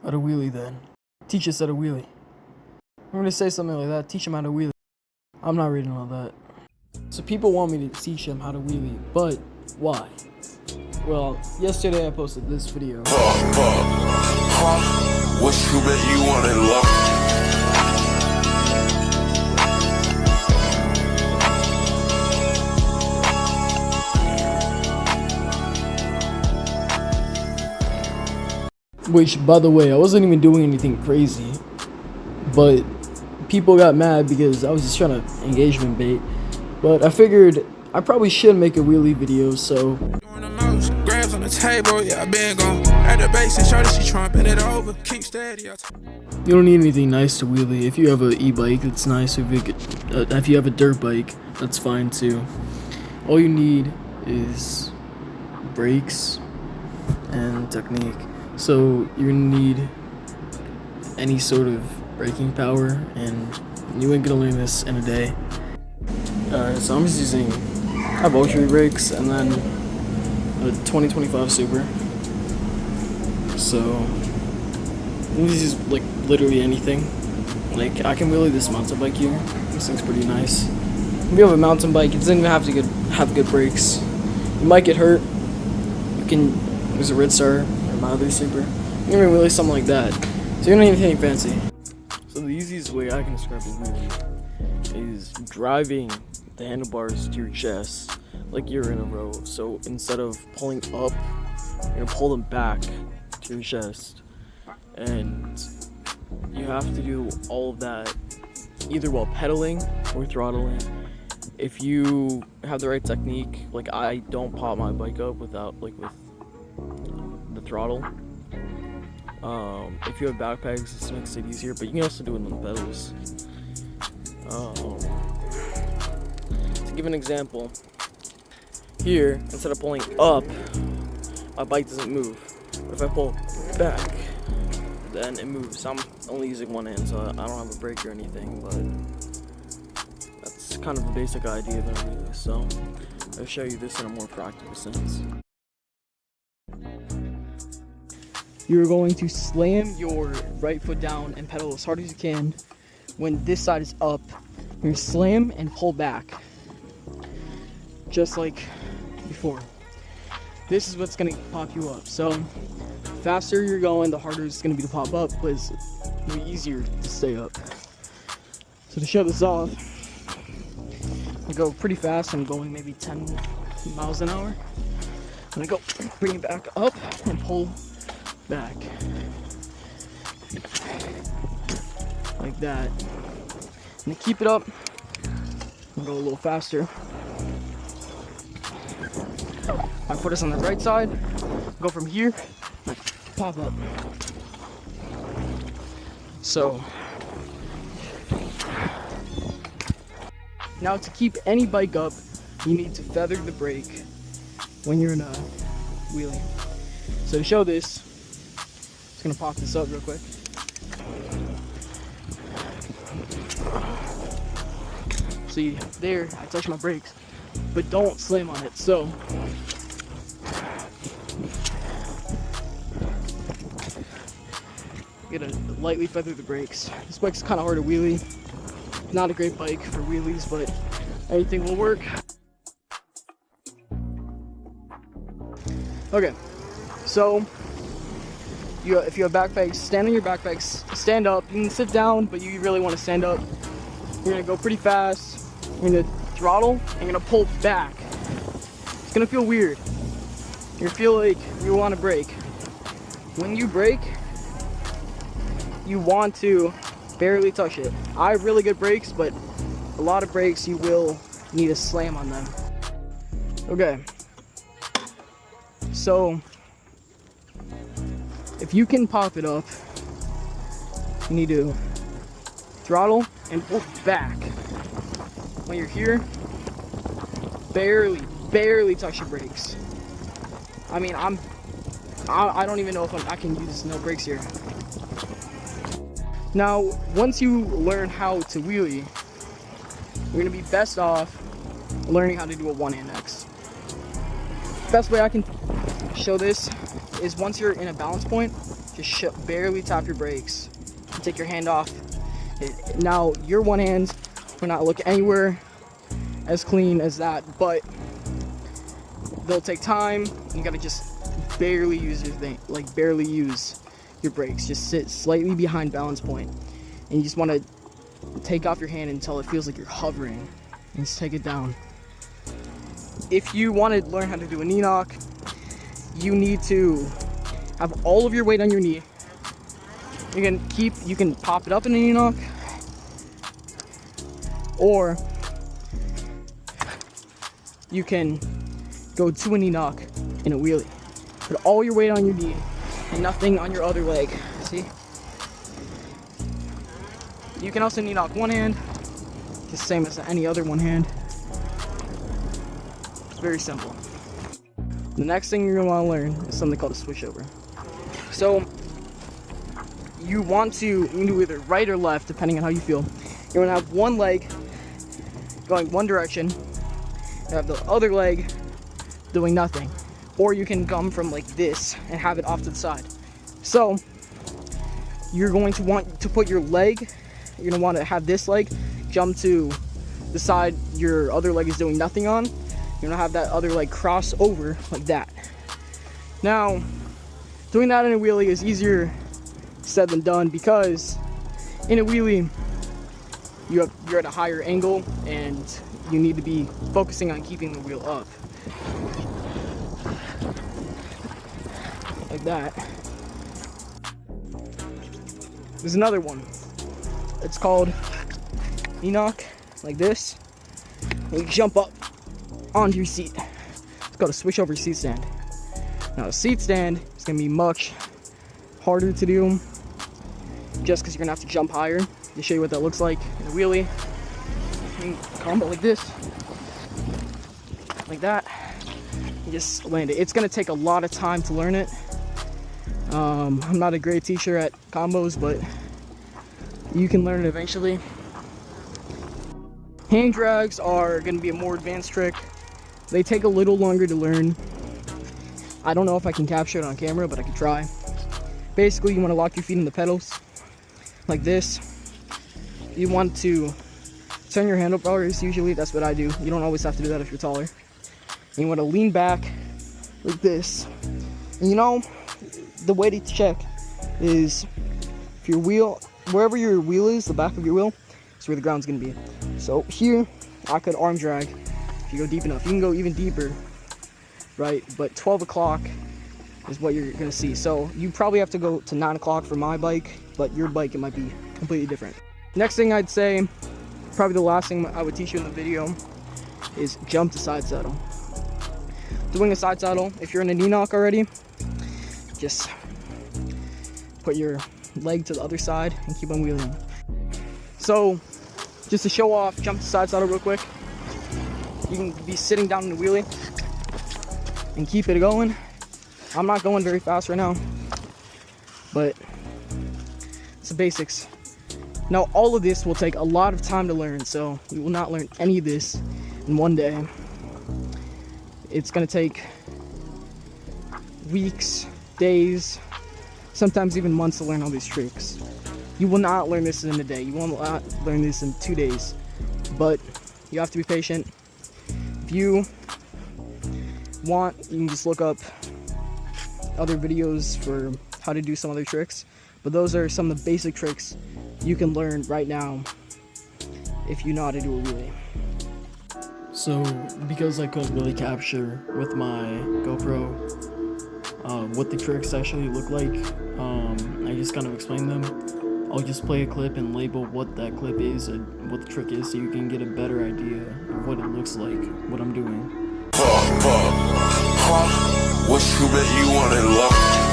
How to wheelie then. Teach us how to wheelie. I'm gonna say something like that. Teach them how to wheelie. I'm not reading all that. So people want me to teach them how to wheelie, but why? Well, yesterday I posted this video. What you bet you wanna love? Which, by the way, I wasn't even doing anything crazy, but people got mad because I was just trying to engagement bait. But I figured I probably should make a wheelie video, so. Doing the most grabs on the table, yeah, I been gone. At the base and shorty, she trumping it over. Keep steady. You don't need anything nice to wheelie. If you have an e-bike, it's nice. If you have a dirt bike, that's fine too. All you need is brakes and technique. So you're gonna need any sort of braking power, and you ain't gonna learn this in a day. So I'm just using, I have Ultra brakes and then a 2025 Super. So I'm just use like literally anything. Like I can wheelie this mountain bike here. This thing's pretty nice. If you have a mountain bike, it doesn't even have to have good brakes. You might get hurt. You can use a Red Star. My other Super. You can wheelie something like that. So you don't need anything fancy. So the easiest way I can describe a wheelie is driving the handlebars to your chest like you're in a row. So instead of pulling up, you're gonna pull them back to your chest. And you have to do all of that either while pedaling or throttling. If you have the right technique, like I don't pop my bike up with the throttle. If you have backpacks, this makes it easier, but you can also do it on the pedals. To give an example, here, instead of pulling up, my bike doesn't move. But if I pull back, then it moves. I'm only using one hand, so I don't have a brake or anything, but that's kind of the basic idea of it. So I'll show you this in a more practical sense. You're going to slam your right foot down and pedal as hard as you can. When this side is up, you're going to slam and pull back. Just like before. This is what's going to pop you up. So, faster you're going, the harder it's going to be to pop up, but it's going to be easier to stay up. So to show this off, I go pretty fast. I'm going maybe 10 miles an hour. And I go, bring it back up and pull back like that, and to keep it up, I'll go a little faster. My foot is on the right side, go from here, pop up. So now to keep any bike up, you need to feather the brake when you're in a wheelie. So to show this, just gonna pop this up real quick. See, there, I touch my brakes, but don't slam on it. So, you're gonna lightly feather the brakes. This bike's kind of hard to wheelie. Not a great bike for wheelies, but anything will work. Okay, so if you have backpacks, stand on your backpacks, stand up. You can sit down, but you really want to stand up. You're gonna go pretty fast. You're gonna throttle and you're gonna pull back. It's gonna feel weird. You're gonna feel like you want to brake. When you brake, you want to barely touch it. I have really good brakes, but a lot of brakes you will need a slam on them. Okay. So if you can pop it up, you need to throttle and pull back. When you're here, barely touch your brakes. I mean, I don't even know if I can use no brakes here. Now, once you learn how to wheelie, you're gonna be best off learning how to do a one-hand X. Best way I can show this is once you're in a balance point, just barely tap your brakes. Take your hand off. Now, your one hand will not look anywhere as clean as that, but they'll take time. You gotta just barely use your thing, like barely use your brakes. Just sit slightly behind balance point, and you just want to take off your hand until it feels like you're hovering, and just take it down. If you want to learn how to do a knee knock, you need to have all of your weight on your knee. You can pop it up in a knee knock, or you can go to a knee knock in a wheelie. Put all your weight on your knee and nothing on your other leg. See? You can also knee knock one hand, just same as any other one hand. It's very simple. The next thing you're gonna want to learn is something called a switchover. So you can do either right or left, depending on how you feel. You're gonna have one leg going one direction, you have the other leg doing nothing. Or you can come from like this and have it off to the side. So you're going to want to put your leg, you're gonna want to have this leg jump to the side your other leg is doing nothing on. You're gonna have that other leg cross over like that. Now, doing that in a wheelie is easier said than done, because in a wheelie you're at a higher angle and you need to be focusing on keeping the wheel up like that. There's another one. It's called knee knock, like this. You jump up onto your seat. It's called a switch over seat stand. Now a seat stand is gonna be much harder to do, just because you're gonna have to jump higher. To show you what that looks like in a wheelie. You can combo like this, like that. You just land it. It's gonna take a lot of time to learn it. I'm not a great teacher at combos, but you can learn it eventually. Hand drags are gonna be a more advanced trick. They take a little longer to learn. I don't know if I can capture it on camera, but I can try. Basically, you want to lock your feet in the pedals like this. You want to turn your handlebars. Usually that's what I do. You don't always have to do that if you're taller. And you want to lean back like this. And you know, the way to check is if your wheel, wherever your wheel is, the back of your wheel, is where the ground's gonna be. So here, I could arm drag if you go deep enough. You can go even deeper, right? But 12 o'clock is what you're gonna see. So you probably have to go to 9 o'clock for my bike, but your bike, it might be completely different. Next thing I'd say, probably the last thing I would teach you in the video, is jump to side saddle. Doing a side saddle, if you're in a knee knock already, just put your leg to the other side and keep on wheeling. So, just to show off, jump to side saddle real quick. You can be sitting down in the wheelie and keep it going. I'm not going very fast right now, but it's the basics. Now, all of this will take a lot of time to learn, so you will not learn any of this in one day. It's gonna take weeks, days, sometimes even months to learn all these tricks. You will not learn this in a day. You will not learn this in 2 days, but you have to be patient. If you want, you can just look up other videos for how to do some other tricks, but those are some of the basic tricks you can learn right now if you know how to do a wheelie. So, because I couldn't really capture with my GoPro what the tricks actually look like, I just kind of explained them. I'll just play a clip and label what that clip is and what the trick is, so you can get a better idea of what it looks like, what I'm doing. What you bet you wanted love?